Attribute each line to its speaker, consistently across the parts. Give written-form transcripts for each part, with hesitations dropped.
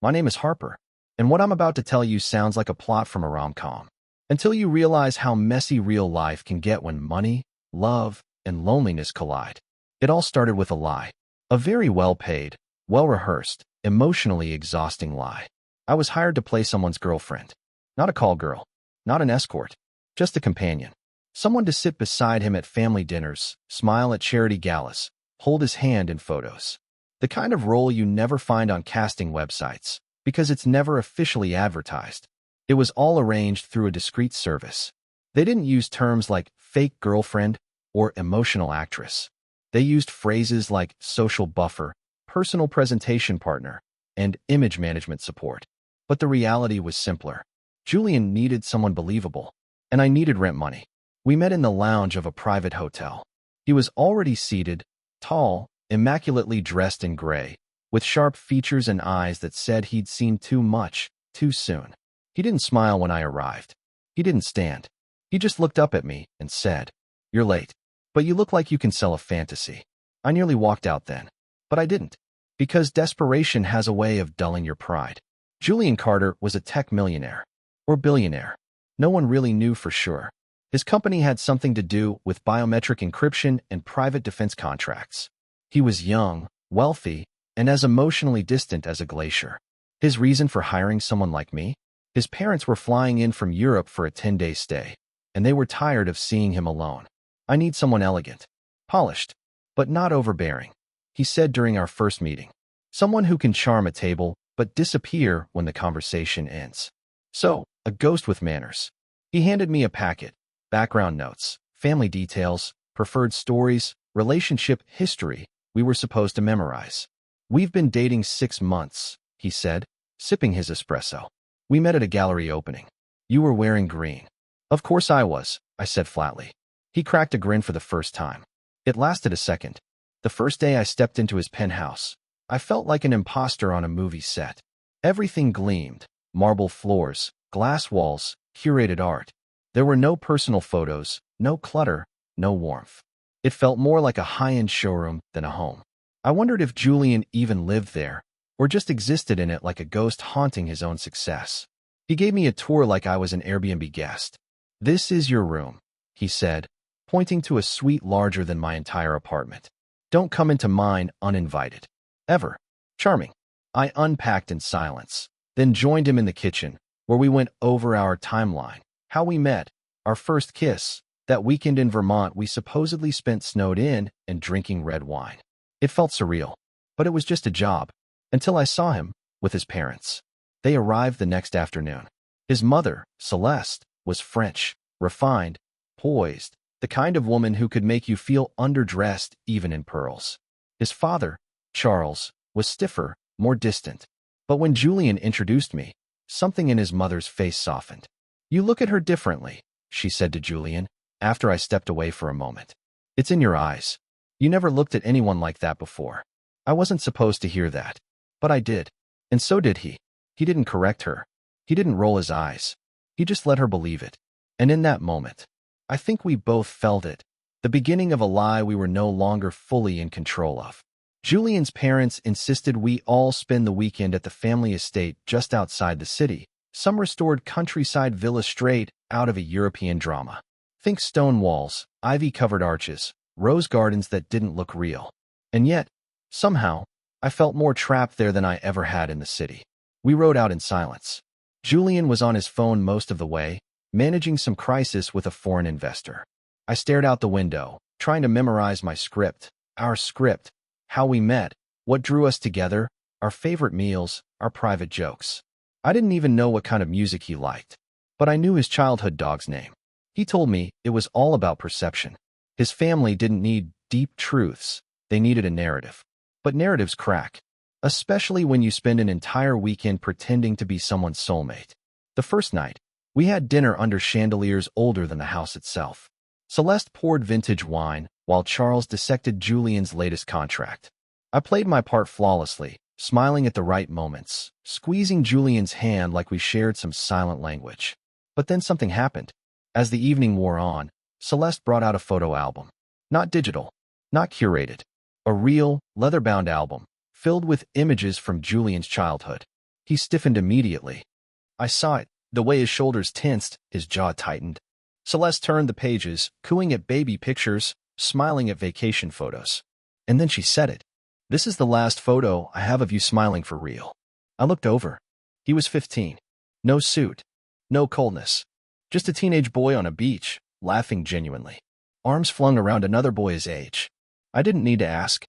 Speaker 1: My name is Harper, and what I'm about to tell you sounds like a plot from a rom-com. Until you realize how messy real life can get when money, love, and loneliness collide. It all started with a lie. A very well-paid, well-rehearsed, emotionally exhausting lie. I was hired to play someone's girlfriend. Not a call girl, not an escort, just a companion. Someone to sit beside him at family dinners, smile at charity galas, hold his hand in photos. The kind of role you never find on casting websites, because it's never officially advertised. It was all arranged through a discreet service. They didn't use terms like fake girlfriend or emotional actress. They used phrases like social buffer, personal presentation partner, and image management support. But the reality was simpler. Julian needed someone believable, and I needed rent money. We met in the lounge of a private hotel. He was already seated, tall, immaculately dressed in gray, with sharp features and eyes that said he'd seen too much, too soon. He didn't smile when I arrived. He didn't stand. He just looked up at me and said, "You're late, but you look like you can sell a fantasy." I nearly walked out then, but I didn't, because desperation has a way of dulling your pride. Julian Carter was a tech millionaire, or billionaire. No one really knew for sure. His company had something to do with biometric encryption and private defense contracts. He was young, wealthy, and as emotionally distant as a glacier. His reason for hiring someone like me? His parents were flying in from Europe for a 10-day stay, and they were tired of seeing him alone. "I need someone elegant, polished, but not overbearing," he said during our first meeting. "Someone who can charm a table, but disappear when the conversation ends." So, a ghost with manners. He handed me a packet, background notes, family details, preferred stories, relationship history we were supposed to memorize. "We've been dating 6 months, he said, sipping his espresso. "We met at a gallery opening. You were wearing green." "Of course I was," I said flatly. He cracked a grin for the first time. It lasted a second. The first day I stepped into his penthouse, I felt like an imposter on a movie set. Everything gleamed: marble floors, glass walls, curated art. There were no personal photos, no clutter, no warmth. It felt more like a high-end showroom than a home. I wondered if Julian even lived there, or just existed in it like a ghost haunting his own success. He gave me a tour like I was an Airbnb guest. "This is your room," he said, pointing to a suite larger than my entire apartment. "Don't come into mine uninvited. Ever." Charming. I unpacked in silence, then joined him in the kitchen, where we went over our timeline, how we met, our first kiss, that weekend in Vermont we supposedly spent snowed in and drinking red wine. It felt surreal, but it was just a job, until I saw him with his parents. They arrived the next afternoon. His mother, Celeste, was French, refined, poised, the kind of woman who could make you feel underdressed even in pearls. His father, Charles, was stiffer, more distant. But when Julian introduced me, something in his mother's face softened. "You look at her differently," she said to Julian, after I stepped away for a moment. "It's in your eyes. You never looked at anyone like that before." I wasn't supposed to hear that, but I did. And so did he. He didn't correct her. He didn't roll his eyes. He just let her believe it. And in that moment, I think we both felt it, the beginning of a lie we were no longer fully in control of. Julian's parents insisted we all spend the weekend at the family estate just outside the city, some restored countryside villa straight out of a European drama. Think stone walls, ivy-covered arches, rose gardens that didn't look real. And yet, somehow, I felt more trapped there than I ever had in the city. We rode out in silence. Julian was on his phone most of the way, managing some crisis with a foreign investor. I stared out the window, trying to memorize my script, our script, how we met, what drew us together, our favorite meals, our private jokes. I didn't even know what kind of music he liked, but I knew his childhood dog's name. He told me it was all about perception. His family didn't need deep truths, they needed a narrative. But narratives crack, especially when you spend an entire weekend pretending to be someone's soulmate. The first night, we had dinner under chandeliers older than the house itself. Celeste poured vintage wine, while Charles dissected Julian's latest contract. I played my part flawlessly, smiling at the right moments, squeezing Julian's hand like we shared some silent language. But then something happened. As the evening wore on, Celeste brought out a photo album. Not digital, not curated. A real, leather-bound album, filled with images from Julian's childhood. He stiffened immediately. I saw it, the way his shoulders tensed, his jaw tightened. Celeste turned the pages, cooing at baby pictures, smiling at vacation photos. And then she said it. "This is the last photo I have of you smiling for real." I looked over. He was 15. No suit. No coldness. Just a teenage boy on a beach, laughing genuinely. Arms flung around another boy his age. I didn't need to ask.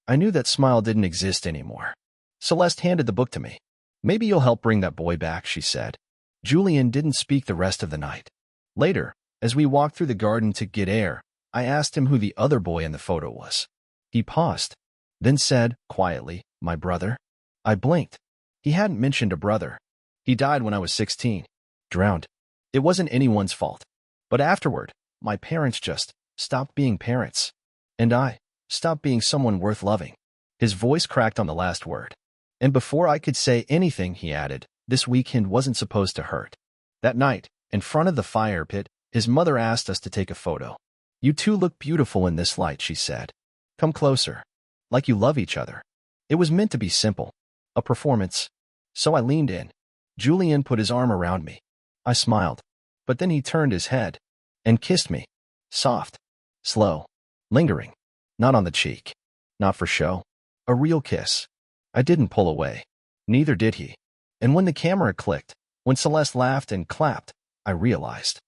Speaker 1: I knew that smile didn't exist anymore. Celeste handed the book to me. "Maybe you'll help bring that boy back," she said. Julian didn't speak the rest of the night. Later, as we walked through the garden to get air, I asked him who the other boy in the photo was. He paused, then said, quietly, "My brother." I blinked. He hadn't mentioned a brother. "He died when I was 16. Drowned. It wasn't anyone's fault. But afterward, my parents just stopped being parents. And I stopped being someone worth loving." His voice cracked on the last word. And before I could say anything, he added, "This weekend wasn't supposed to hurt." That night, in front of the fire pit, his mother asked us to take a photo. "You two look beautiful in this light," she said. "Come closer. Like you love each other." It was meant to be simple. A performance. So I leaned in. Julian put his arm around me. I smiled. But then he turned his head and kissed me. Soft. Slow. Lingering. Not on the cheek. Not for show. A real kiss. I didn't pull away. Neither did he. And when the camera clicked, when Celeste laughed and clapped, I realized.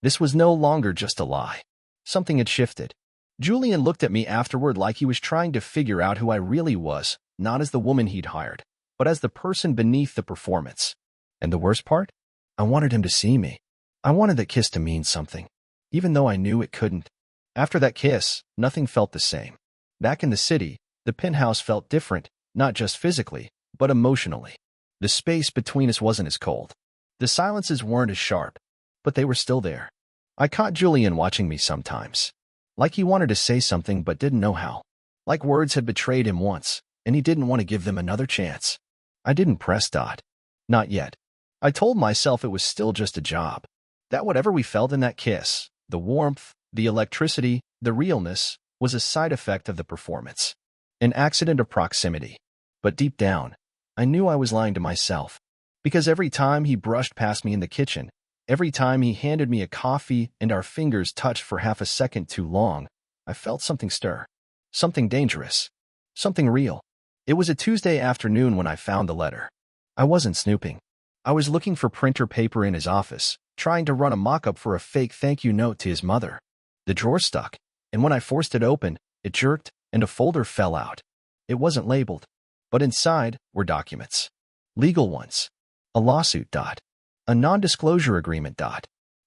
Speaker 1: This was no longer just a lie. Something had shifted. Julian looked at me afterward like he was trying to figure out who I really was, not as the woman he'd hired, but as the person beneath the performance. And the worst part? I wanted him to see me. I wanted that kiss to mean something, even though I knew it couldn't. After that kiss, nothing felt the same. Back in the city, the penthouse felt different, not just physically, but emotionally. The space between us wasn't as cold. The silences weren't as sharp, but they were still there. I caught Julian watching me sometimes. Like he wanted to say something but didn't know how. Like words had betrayed him once, and he didn't want to give them another chance. I didn't press dot. Not yet. I told myself it was still just a job. That whatever we felt in that kiss, the warmth, the electricity, the realness, was a side effect of the performance. An accident of proximity. But deep down, I knew I was lying to myself. Because every time he brushed past me in the kitchen, every time he handed me a coffee and our fingers touched for half a second too long, I felt something stir. Something dangerous. Something real. It was a Tuesday afternoon when I found the letter. I wasn't snooping. I was looking for printer paper in his office, trying to run a mock-up for a fake thank you note to his mother. The drawer stuck, and when I forced it open, it jerked, and a folder fell out. It wasn't labeled, but inside were documents. Legal ones. A lawsuit. A non-disclosure agreement.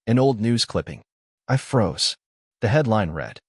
Speaker 1: An old news clipping. I froze. The headline read,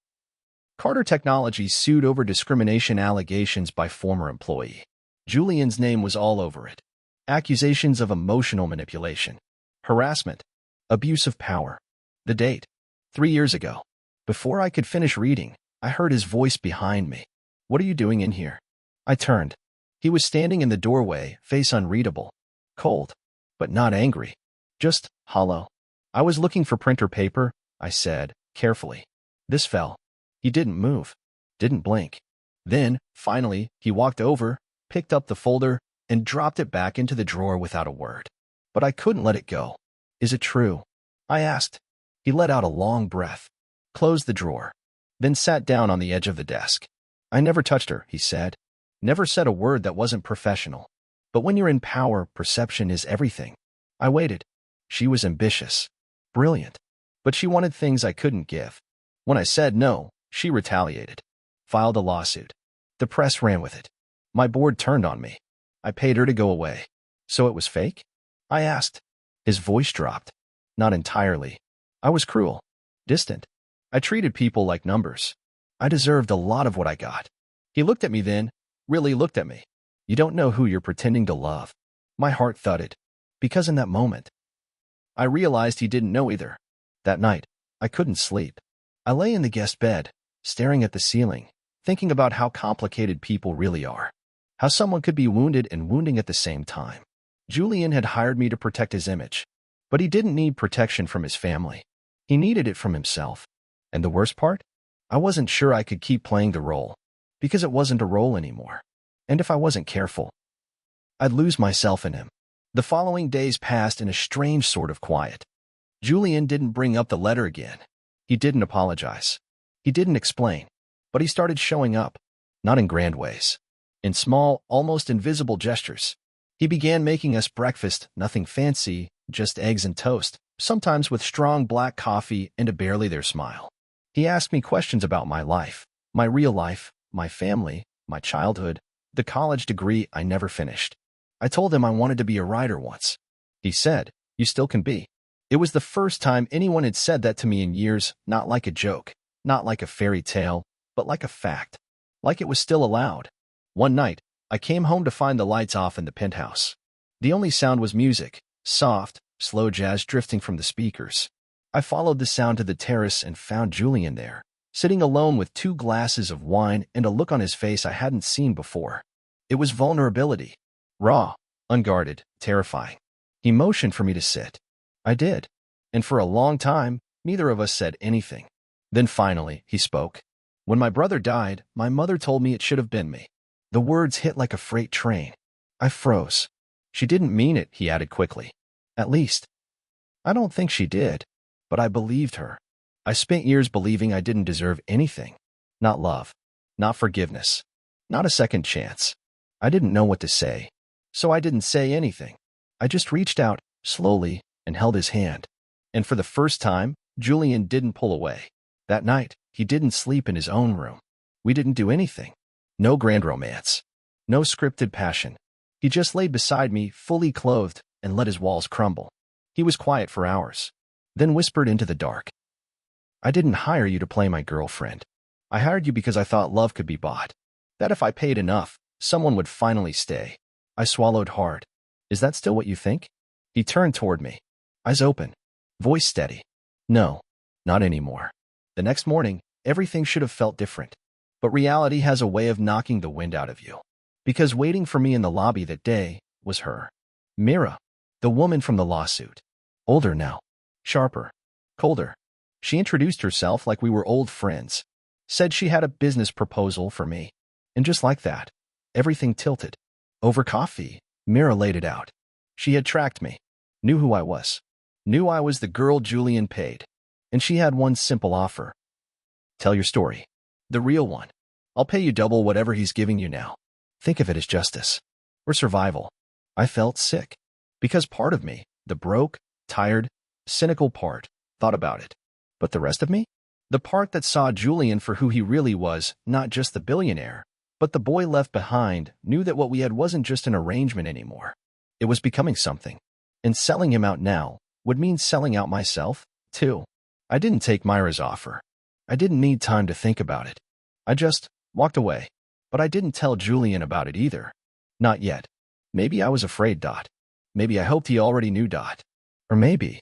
Speaker 1: "Carter Technologies sued over discrimination allegations by former employee." Julian's name was all over it. Accusations of emotional manipulation, harassment, abuse of power. The date. 3 years ago. Before I could finish reading, I heard his voice behind me. "What are you doing in here?" I turned. He was standing in the doorway, face unreadable. Cold, but not angry. Just hollow. "I was looking for printer paper," I said, carefully. "This fell." He didn't move. Didn't blink. Then, finally, he walked over, picked up the folder, and dropped it back into the drawer without a word. But I couldn't let it go. "Is it true?" I asked. He let out a long breath, closed the drawer, then sat down on the edge of the desk. "I never touched her," he said. "Never said a word that wasn't professional. But when you're in power, perception is everything." I waited. She was ambitious. Brilliant. But she wanted things I couldn't give. When I said no, she retaliated. Filed a lawsuit. The press ran with it. My board turned on me. I paid her to go away. "So it was fake?" I asked. His voice dropped. "Not entirely. I was cruel. Distant. I treated people like numbers. I deserved a lot of what I got." He looked at me then, really looked at me. "You don't know who you're pretending to love." My heart thudded. Because in that moment, I realized he didn't know either. That night, I couldn't sleep. I lay in the guest bed, staring at the ceiling, thinking about how complicated people really are. How someone could be wounded and wounding at the same time. Julian had hired me to protect his image. But he didn't need protection from his family. He needed it from himself. And the worst part? I wasn't sure I could keep playing the role. Because it wasn't a role anymore. And if I wasn't careful, I'd lose myself in him. The following days passed in a strange sort of quiet. Julian didn't bring up the letter again. He didn't apologize. He didn't explain. But he started showing up, not in grand ways. In small, almost invisible gestures. He began making us breakfast, nothing fancy, just eggs and toast, sometimes with strong black coffee and a barely there smile. He asked me questions about my life, my real life, my family, my childhood, the college degree I never finished. I told him I wanted to be a writer once. He said, "You still can be." It was the first time anyone had said that to me in years, not like a joke, not like a fairy tale, but like a fact. Like it was still allowed. One night, I came home to find the lights off in the penthouse. The only sound was music, soft, slow jazz drifting from the speakers. I followed the sound to the terrace and found Julian there, sitting alone with 2 glasses of wine and a look on his face I hadn't seen before. It was vulnerability. Raw, unguarded, terrifying. He motioned for me to sit. I did. And for a long time, neither of us said anything. Then finally, he spoke. "When my brother died, my mother told me it should have been me." The words hit like a freight train. I froze. "She didn't mean it," he added quickly. "At least, I don't think she did." But I believed her. I spent years believing I didn't deserve anything. Not love. Not forgiveness. Not a second chance. I didn't know what to say. So I didn't say anything. I just reached out, slowly, and held his hand. And for the first time, Julian didn't pull away. That night, he didn't sleep in his own room. We didn't do anything. No grand romance. No scripted passion. He just laid beside me, fully clothed, and let his walls crumble. He was quiet for hours, then whispered into the dark. "I didn't hire you to play my girlfriend. I hired you because I thought love could be bought. That if I paid enough, someone would finally stay." I swallowed hard. "Is that still what you think?" He turned toward me, eyes open, voice steady. "No, not anymore." The next morning, everything should have felt different. But reality has a way of knocking the wind out of you. Because waiting for me in the lobby that day was her. Mira, the woman from the lawsuit. Older now. Sharper. Colder. She introduced herself like we were old friends. Said she had a business proposal for me. And just like that, everything tilted. Over coffee, Mira laid it out. She had tracked me. Knew who I was. Knew I was the girl Julian paid. And she had one simple offer. "Tell your story. The real one. I'll pay you double whatever he's giving you now. Think of it as justice. Or survival." I felt sick. Because part of me, the broke, tired, cynical part, thought about it. But the rest of me? The part that saw Julian for who he really was, not just the billionaire, but the boy left behind, knew that what we had wasn't just an arrangement anymore. It was becoming something. And selling him out now would mean selling out myself, too. I didn't take Myra's offer. I didn't need time to think about it. I just walked away. But I didn't tell Julian about it either. Not yet. Maybe I was afraid. Maybe I hoped he already knew. Or maybe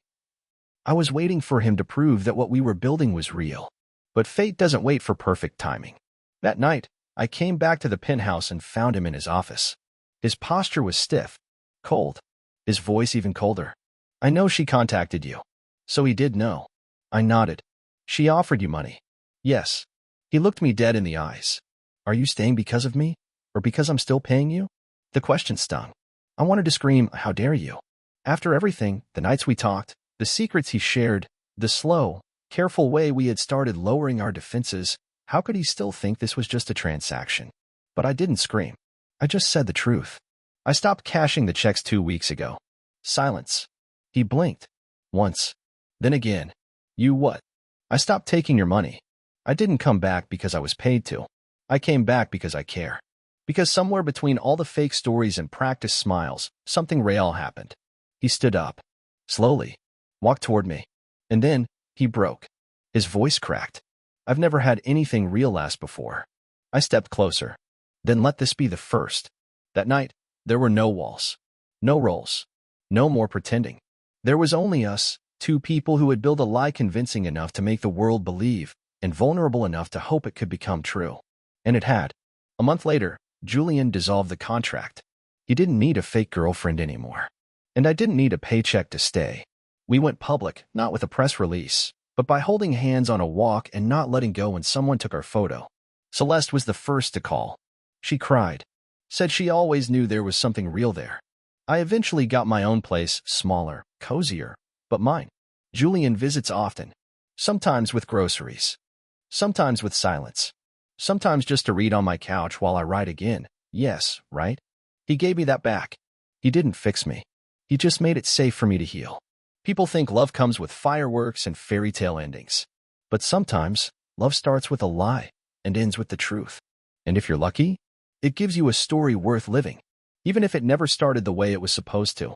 Speaker 1: I was waiting for him to prove that what we were building was real. But fate doesn't wait for perfect timing. That night, I came back to the penthouse and found him in his office. His posture was stiff, cold, his voice even colder. "I know she contacted you." So he did know. I nodded. "She offered you money." "Yes." He looked me dead in the eyes. "Are you staying because of me? Or because I'm still paying you?" The question stung. I wanted to scream, "How dare you?" After everything, the nights we talked, the secrets he shared, the slow, careful way we had started lowering our defenses, how could he still think this was just a transaction? But I didn't scream. I just said the truth. "I stopped cashing the checks 2 weeks ago." Silence. He blinked. Once. Then again. "You what?" "I stopped taking your money. I didn't come back because I was paid to. I came back because I care. Because somewhere between all the fake stories and practiced smiles, something real happened." He stood up. Slowly. Walked toward me. And then, he broke. His voice cracked. I've never had anything real last before. I stepped closer. "Then let this be the first." That night, there were no walls. No roles. No more pretending. There was only us, 2 people who had built a lie convincing enough to make the world believe, and vulnerable enough to hope it could become true. And it had. A month later, Julian dissolved the contract. He didn't need a fake girlfriend anymore. And I didn't need a paycheck to stay. We went public, not with a press release, but by holding hands on a walk and not letting go when someone took our photo. Celeste was the first to call. She cried. Said she always knew there was something real there. I eventually got my own place, smaller, cozier, but mine. Julian visits often, sometimes with groceries, sometimes with silence, sometimes just to read on my couch while I write again. Yes, right? He gave me that back. He didn't fix me. He just made it safe for me to heal. People think love comes with fireworks and fairy tale endings. But sometimes, love starts with a lie and ends with the truth. And if you're lucky, it gives you a story worth living, even if it never started the way it was supposed to.